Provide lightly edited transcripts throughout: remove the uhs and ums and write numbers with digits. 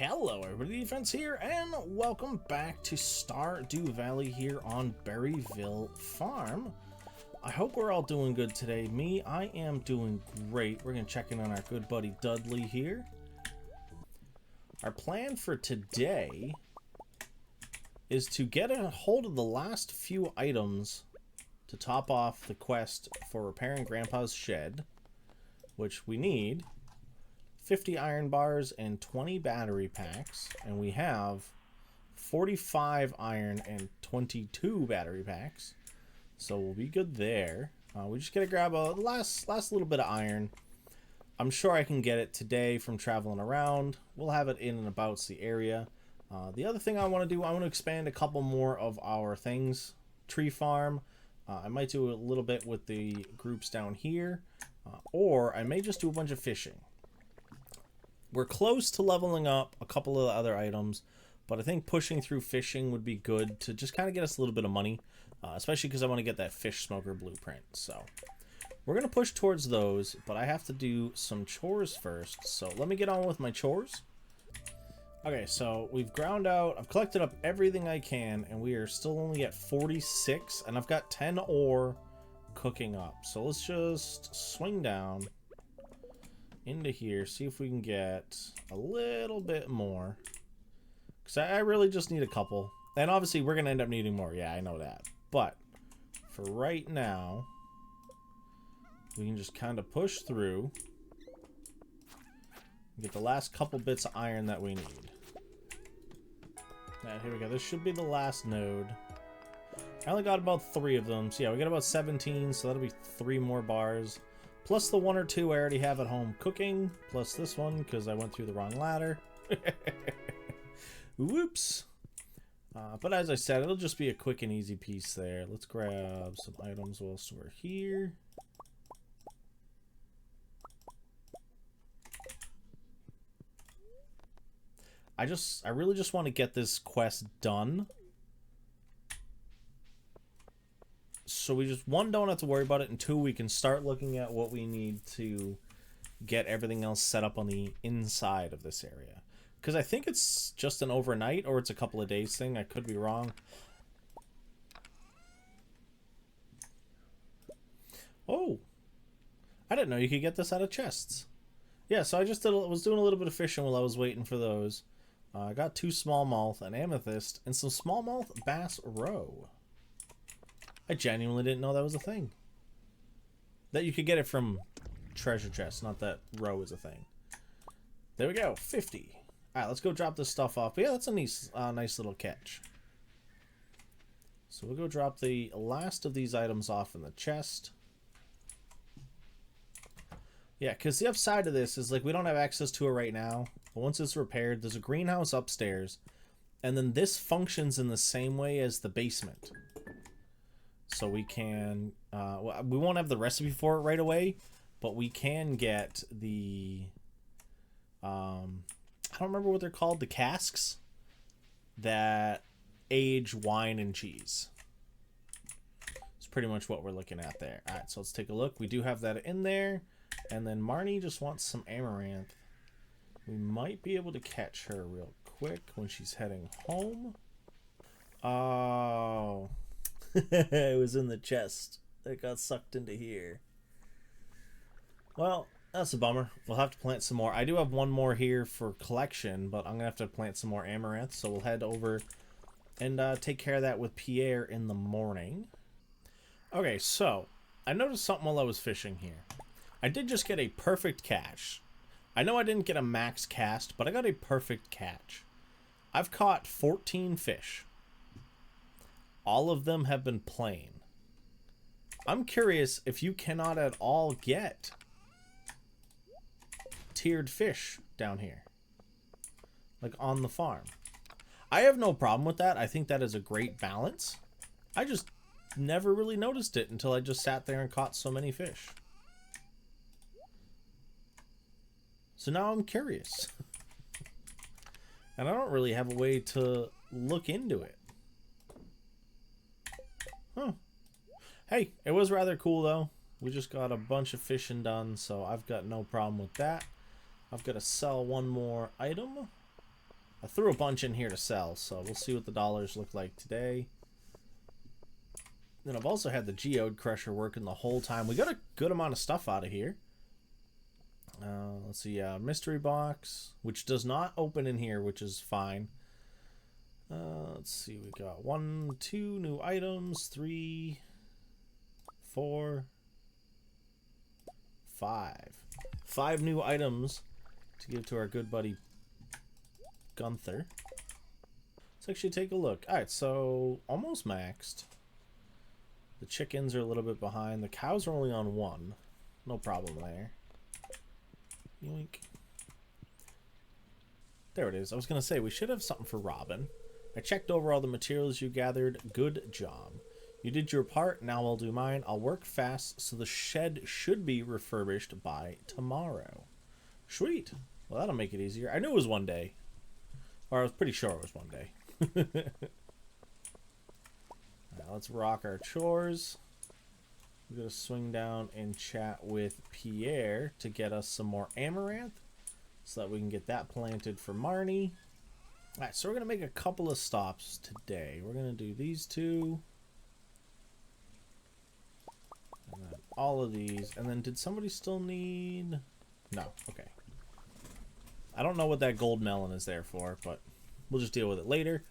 Hello everybody, Defense here, and welcome back to Stardew Valley here on Berryville Farm. I hope we're all doing good today. I am doing great. We're going to check in on our good buddy Dudley here. Our plan for today is to get a hold of the last few items to top off the quest for repairing Grandpa's shed, which we need 50 iron bars and 20 battery packs, and we have 45 iron and 22 battery packs, so we'll be good there. We just gotta grab a last little bit of iron. I'm sure I can get it today from traveling around. We'll have it in and about the area. The other thing I want to do, I want to expand a couple more of our things. Tree farm. I might do a little bit with the groups down here, or I may just do a bunch of fishing. We're close to leveling up a couple of the other items, but I think pushing through fishing would be good to just kind of get us a little bit of money, especially because I want to get that fish smoker blueprint. So we're going to push towards those, but I have to do some chores first. So let me get on with my chores. Okay, so we've ground out. I've collected up everything I can, and we are still only at 46, and I've got 10 ore cooking up. So let's just swing down into here, see if we can get a little bit more, because I really just need a couple, and obviously we're gonna end up needing more. Yeah, I know that, but for right now we can just kind of push through, get the last couple bits of iron that we need. Now here we go, this should be the last node. I only got about 3 of them, so yeah, we got about 17, so that'll be 3 more bars. Plus the 1 or 2 I already have at home cooking. Plus this one, because I went through the wrong ladder. Whoops. But as I said, it'll just be a quick and easy piece there. Let's grab some items whilst we're here. I really just want to get this quest done, so we just, 1, don't have to worry about it, and 2, we can start looking at what we need to get everything else set up on the inside of this area. Because I think it's just an overnight, or it's a couple of days thing. I could be wrong. Oh, I didn't know you could get this out of chests. Yeah, so I just was doing a little bit of fishing while I was waiting for those. I got 2 smallmouth, an amethyst, and some smallmouth bass roe. I genuinely didn't know that was a thing. That you could get it from treasure chests, not that roe is a thing. There we go, 50. Alright, let's go drop this stuff off. But yeah, that's a nice little catch. So we'll go drop the last of these items off in the chest. Yeah, because the upside of this is, like, we don't have access to it right now. But once it's repaired, there's a greenhouse upstairs. And then this functions in the same way as the basement. So we can, we won't have the recipe for it right away, but we can get the, I don't remember what they're called, the casks that age wine and cheese. It's pretty much what we're looking at there. All right, so let's take a look. We do have that in there, and then Marnie just wants some amaranth. We might be able to catch her real quick when she's heading home. Oh... It was in the chest. It got sucked into here. Well, that's a bummer. We'll have to plant some more. I do have 1 more here for collection, but I'm going to have to plant some more amaranth. So we'll head over and take care of that with Pierre in the morning. Okay, so I noticed something while I was fishing here. I did just get a perfect catch. I know I didn't get a max cast, but I got a perfect catch. I've caught 14 fish. All of them have been plain. I'm curious if you cannot at all get tiered fish down here, like on the farm. I have no problem with that. I think that is a great balance. I just never really noticed it until I just sat there and caught so many fish. So now I'm curious. And I don't really have a way to look into it. Huh. Hey, it was rather cool though. We just got a bunch of fishing done, so I've got no problem with that. I've got to sell 1 more item. I threw a bunch in here to sell, so we'll see what the dollars look like today. Then I've also had the geode crusher working the whole time. We got a good amount of stuff out of here. Let's see, mystery box, which does not open in here, which is fine. Let's see, we got 1, 2 new items, 3, 4, 5. 5 new items to give to our good buddy Gunther. Let's actually take a look. Alright, so almost maxed. The chickens are a little bit behind. The cows are only on 1. No problem there. Yoink. There it is. I was going to say, we should have something for Robin. I checked over all the materials you gathered. Good job. You did your part. Now I'll do mine. I'll work fast, so the shed should be refurbished by tomorrow. Sweet. Well, that'll make it easier. I knew it was one day. Or I was pretty sure it was one day. Now let's rock our chores. We're going to swing down and chat with Pierre to get us some more amaranth so that we can get that planted for Marnie. Alright, so we're going to make a couple of stops today. We're going to do these 2. And then all of these. And then did somebody still need... No, okay. I don't know what that gold melon is there for, but we'll just deal with it later.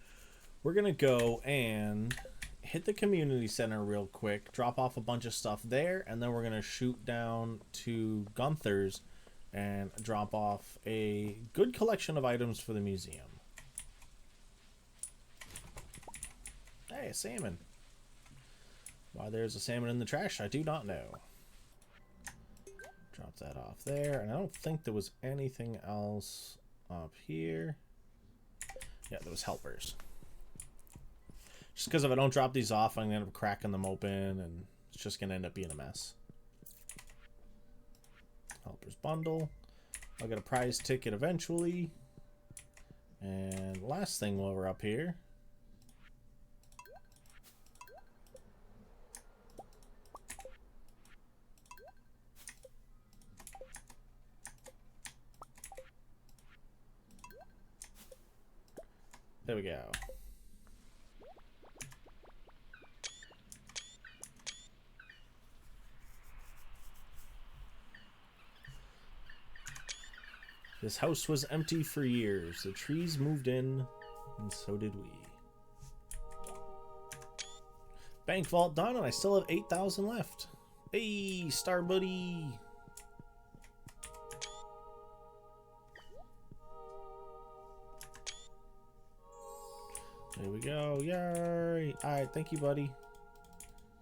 We're going to go and hit the community center real quick, drop off a bunch of stuff there, and then we're going to shoot down to Gunther's and drop off a good collection of items for the museum. Hey, a salmon. Why there's a salmon in the trash, I do not know. Drop that off there, and I don't think there was anything else up here. Yeah, there was helpers. Just because if I don't drop these off, I'm going to end up cracking them open, and it's just going to end up being a mess. Helpers bundle. I'll get a prize ticket eventually. And last thing while we're up here. There we go. This house was empty for years. The trees moved in, and so did we. Bank vault done, and I still have 8,000 left. Hey, Star Buddy! There we go. Yay! Alright, thank you, buddy.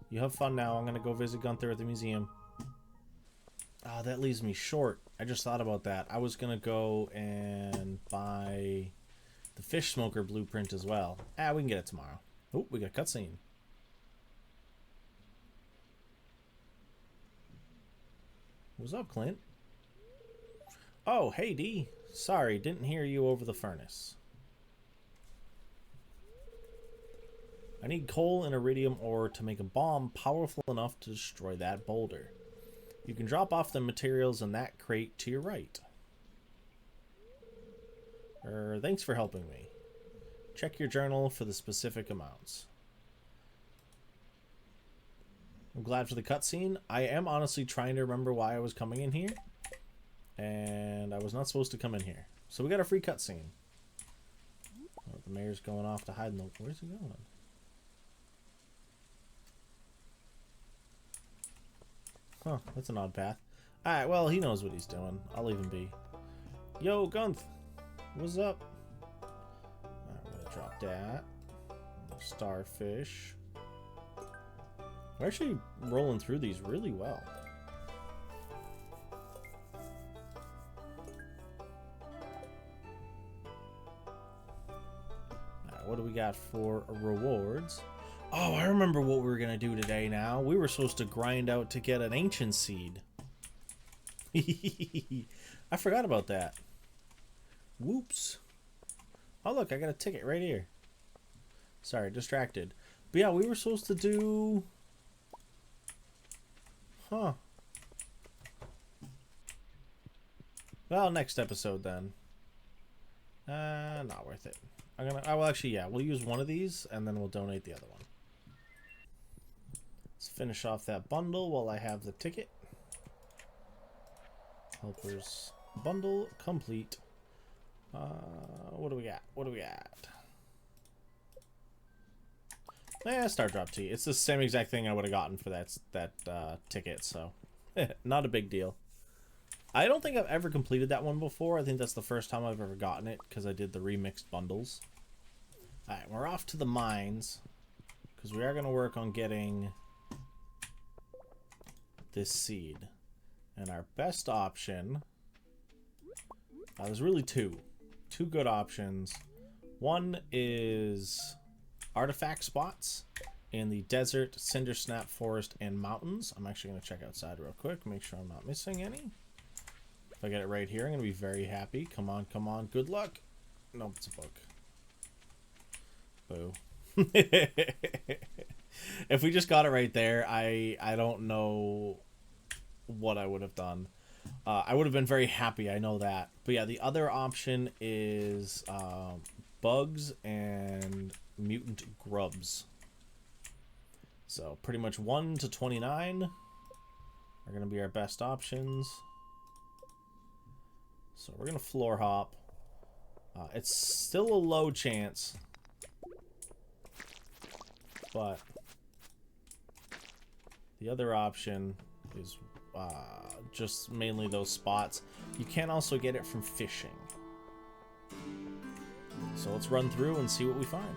You have fun now. I'm gonna go visit Gunther at the museum. Oh, that leaves me short. I just thought about that. I was gonna go and buy the fish smoker blueprint as well. Ah, we can get it tomorrow. Oh, we got a cutscene. What's up, Clint? Oh, hey, D. Sorry, didn't hear you over the furnace. I need coal and iridium ore to make a bomb powerful enough to destroy that boulder. You can drop off the materials in that crate to your right. Thanks for helping me. Check your journal for the specific amounts. I'm glad for the cutscene. I am honestly trying to remember why I was coming in here. And I was not supposed to come in here. So we got a free cutscene. Oh, the mayor's going off to hide in the... Where's he going? Huh, that's an odd path. Alright, well, he knows what he's doing. I'll leave him be. Yo, Gunth! What's up? Alright, I'm gonna drop that. Starfish. We're actually rolling through these really well. Alright, what do we got for rewards? Oh, I remember what we were going to do today now. We were supposed to grind out to get an ancient seed. I forgot about that. Whoops. Oh, look, I got a ticket right here. Sorry, distracted. But yeah, we were supposed to do... Huh. Well, next episode then. Not worth it. I will actually, yeah, we'll use one of these and then we'll donate the other one. Let's finish off that bundle while I have the ticket. Helpers bundle complete. What do we got? What do we got? Star drop tea. It's the same exact thing I would have gotten for that ticket, so not a big deal. I don't think I've ever completed that one before. I think that's the first time I've ever gotten it because I did the remixed bundles. Alright, we're off to the mines because we are going to work on getting this seed. And our best option, there's really two good options. One is artifact spots in the desert, cinder snap forest, and mountains. I'm actually going to check outside real quick, make sure I'm not missing any. If I get it right here, I'm going to be very happy. Come on, come on. Good luck. Nope, it's a book. Boo. If we just got it right there, I don't know what I would have done. I would have been very happy, I know that. But yeah, the other option is bugs and mutant grubs. So pretty much 1 to 29 are going to be our best options. So we're going to floor hop. It's still a low chance, but the other option is just mainly those spots. You can also get it from fishing. So let's run through and see what we find.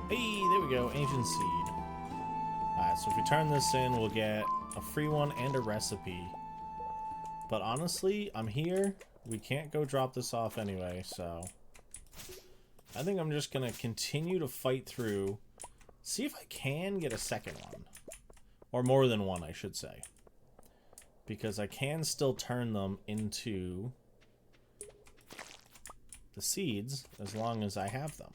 Hey, there we go, ancient seed. Alright, so if we turn this in, we'll get a free one and a recipe. But honestly, I'm here. We can't go drop this off anyway, so I think I'm just gonna continue to fight through, see if I can get a second one. Or more than one, I should say. Because I can still turn them into the seeds as long as I have them.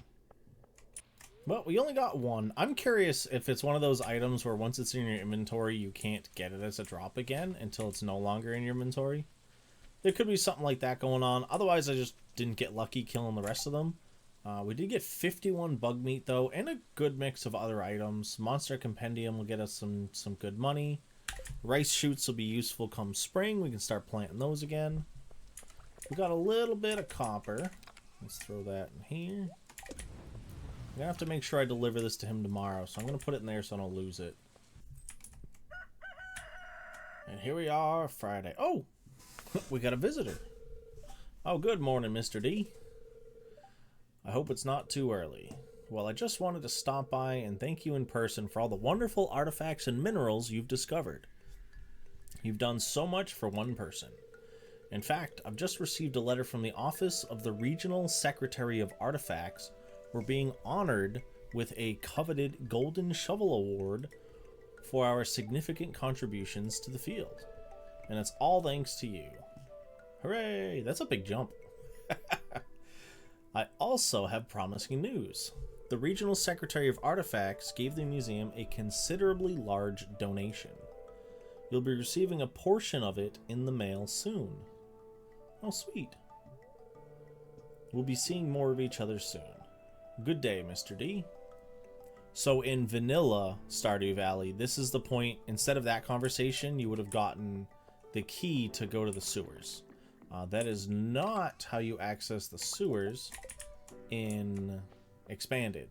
Well, we only got one. I'm curious if it's one of those items where once it's in your inventory, you can't get it as a drop again until it's no longer in your inventory. There could be something like that going on. Otherwise, I just didn't get lucky killing the rest of them. We did get 51 bug meat, though, and a good mix of other items. Monster Compendium will get us some good money. Rice shoots will be useful come spring. We can start planting those again. We got a little bit of copper. Let's throw that in here. I'm gonna have to make sure I deliver this to him tomorrow, so I'm gonna put it in there so I don't lose it. And here we are, Friday. Oh! We got a visitor. Oh, good morning, Mr. D. I hope it's not too early. Well, I just wanted to stop by and thank you in person for all the wonderful artifacts and minerals you've discovered. You've done so much for one person. In fact, I've just received a letter from the Office of the Regional Secretary of Artifacts. We're being honored with a coveted Golden Shovel Award for our significant contributions to the field. And it's all thanks to you. Hooray! That's a big jump. I also have promising news. The Regional Secretary of Artifacts gave the museum a considerably large donation. You'll be receiving a portion of it in the mail soon. Oh, sweet. We'll be seeing more of each other soon. Good day, Mr. D. So in vanilla Stardew Valley, this is the point, instead of that conversation, you would have gotten the key to go to the sewers. That is not how you access the sewers in Expanded.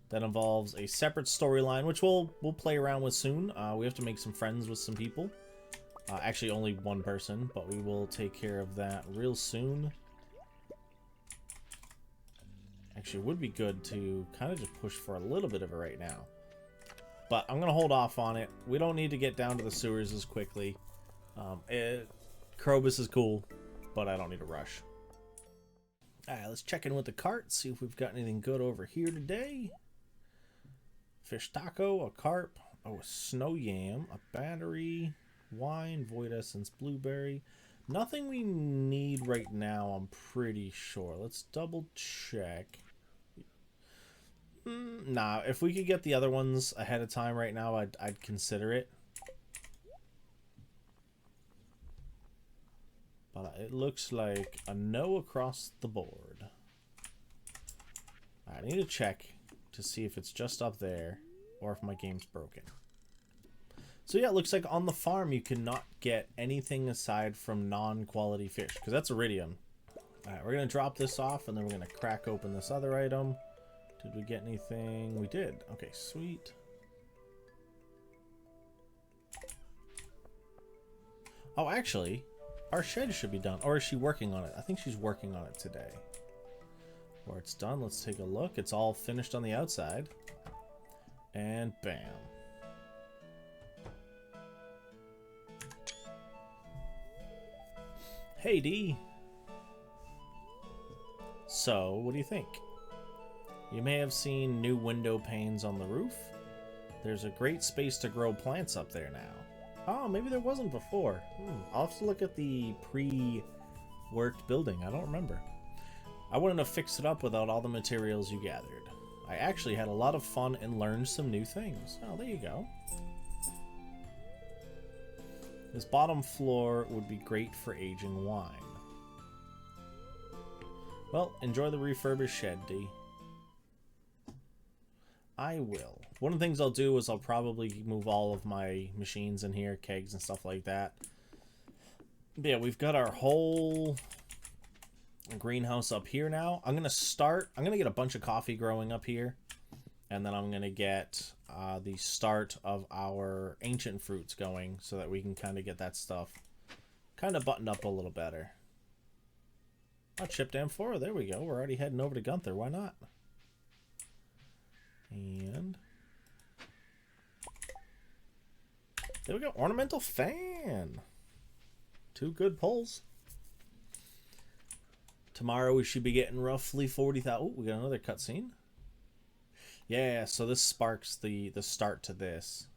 That involves a separate storyline, which we'll play around with soon. We have to make some friends with some people. Actually, only one person, but we will take care of that real soon. Actually, it would be good to kind of just push for a little bit of it right now. But I'm going to hold off on it. We don't need to get down to the sewers as quickly. Krobus is cool, but I don't need to rush. Alright, let's check in with the cart, see if we've got anything good over here today. Fish taco, a carp, a snow yam, a battery, wine, void essence, blueberry. Nothing we need right now, I'm pretty sure. Let's double check. Nah, if we could get the other ones ahead of time right now, I'd consider it. But it looks like a no across the board. I need to check to see if it's just up there or if my game's broken. So yeah, it looks like on the farm you cannot get anything aside from non-quality fish, because that's iridium. Alright, we're going to drop this off and then we're going to crack open this other item. Did we get anything? We did. Okay, sweet. Oh, actually, our shed should be done. Or is she working on it? I think she's working on it today. Or it's done. Let's take a look. It's all finished on the outside. And bam. Hey, Dee. So, what do you think? You may have seen new window panes on the roof. There's a great space to grow plants up there now. Oh, maybe there wasn't before. I'll have to look at the pre-worked building. I don't remember. I wouldn't have fixed it up without all the materials you gathered. I actually had a lot of fun and learned some new things. Oh, there you go. This bottom floor would be great for aging wine. Well, enjoy the refurbished shed, Dee. I will. One of the things I'll do is I'll probably move all of my machines in here, kegs and stuff like that. But yeah, we've got our whole greenhouse up here now. I'm going to get a bunch of coffee growing up here. And then I'm going to get the start of our ancient fruits going so that we can kind of get that stuff kind of buttoned up a little better. Oh, Chip Dam 4. There we go. We're already heading over to Gunther. Why not? And there we go. Ornamental fan. 2 good pulls. Tomorrow we should be getting roughly 40,000. Oh, we got another cutscene. Yeah, so this sparks the start to this.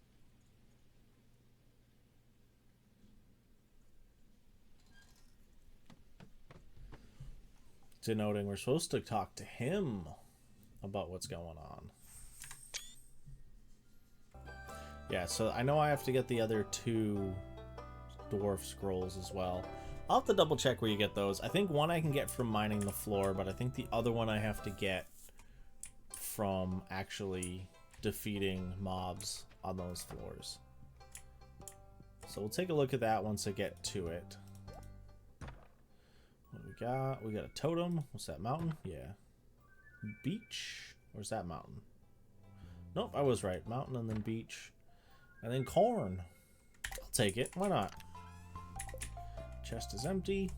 Denoting we're supposed to talk to him about what's going on. Yeah, so I know I have to get the other 2 dwarf scrolls as well. I'll have to double check where you get those. I think one I can get from mining the floor, but I think the other one I have to get from actually defeating mobs on those floors. So we'll take a look at that once I get to it. What do we got? We got a totem. What's that, mountain? Yeah. Beach? Where's that mountain? Nope, I was right. Mountain and then beach. And then corn. I'll take it. Why not? Chest is empty.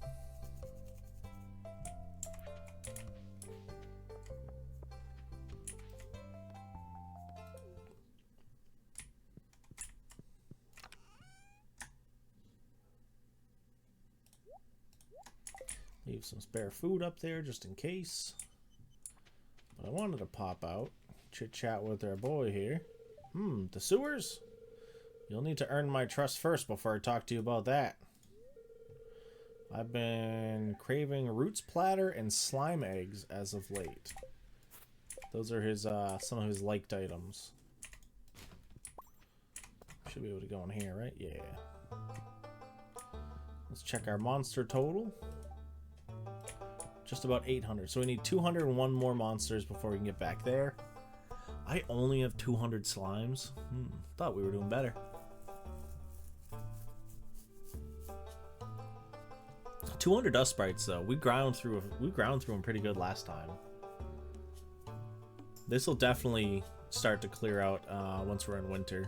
Leave some spare food up there just in case. But I wanted to pop out, chit-chat with our boy here. The sewers? You'll need to earn my trust first before I talk to you about that. I've been craving roots platter and slime eggs as of late. Those are his some of his liked items. Should be able to go in here, right? Yeah. Let's check our monster total. Just about 800. So we need 201 more monsters before we can get back there. I only have 200 slimes. Thought we were doing better. 200 dust sprites though. We ground through them pretty good last time. This will definitely start to clear out once we're in winter.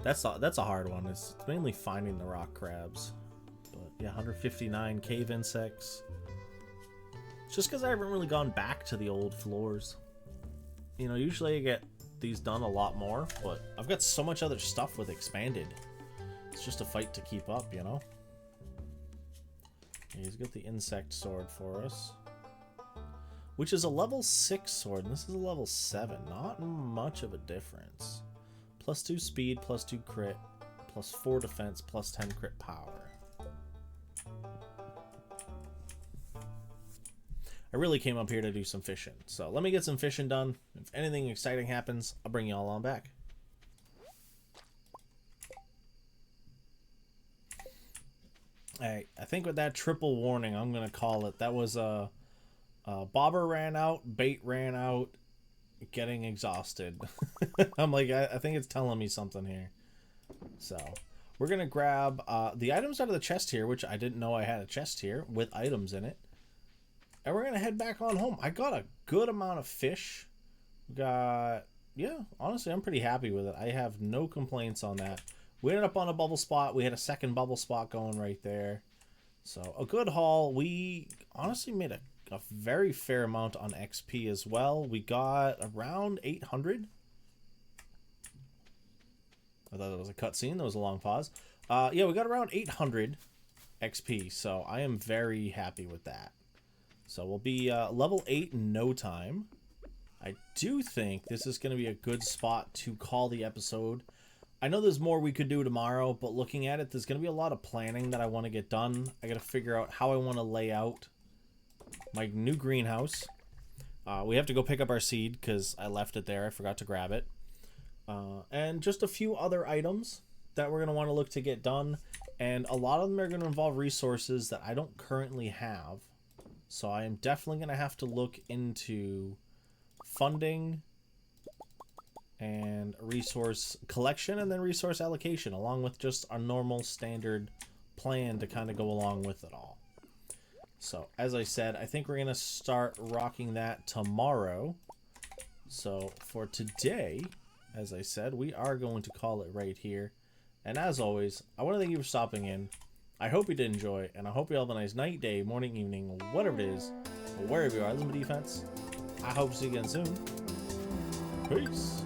That's a hard one. It's mainly finding the rock crabs. But yeah, 159 cave insects. It's just because I haven't really gone back to the old floors. You know, usually I get these done a lot more, but I've got so much other stuff with expanded. It's just a fight to keep up, you know? He's got the insect sword for us, which is a level 6 sword, and this is a level 7. Not much of a difference. +2 speed, +2 crit, +4 defense, +10 crit power. I really came up here to do some fishing, so let me get some fishing done. If anything exciting happens, I'll bring you all on back. I think with that triple warning, I'm gonna call it. That was bobber ran out, bait ran out, getting exhausted. I'm like, I think it's telling me something here. So we're gonna grab the items out of the chest here, which I didn't know I had a chest here with items in it. And we're gonna head back on home. I got a good amount of fish. Yeah, honestly, I'm pretty happy with it. I have no complaints on that. We ended up on a bubble spot. We had a second bubble spot going right there. So a good haul. We honestly made a very fair amount on XP as well. We got around 800. I thought that was a cutscene. That was a long pause. Yeah, we got around 800 XP. So I am very happy with that. So we'll be level 8 in no time. I do think this is going to be a good spot to call the episode. I know there's more we could do tomorrow, but looking at it, there's going to be a lot of planning that I want to get done. I got to figure out how I want to lay out my new greenhouse. We have to go pick up our seed because I left it there. I forgot to grab it. And just a few other items that we're going to want to look to get done. And a lot of them are going to involve resources that I don't currently have. So I am definitely going to have to look into funding and resource collection and then resource allocation, along with just our normal standard plan to kind of go along with it all. So as I said, I think we're going to start rocking that tomorrow. So for today, as I said, we are going to call it right here. And as always, I want to thank you for stopping in. I hope you did enjoy, and I hope you all have a nice night, day, morning, evening, whatever it is, wherever you are. This is my defense. I hope to see you again soon. Peace.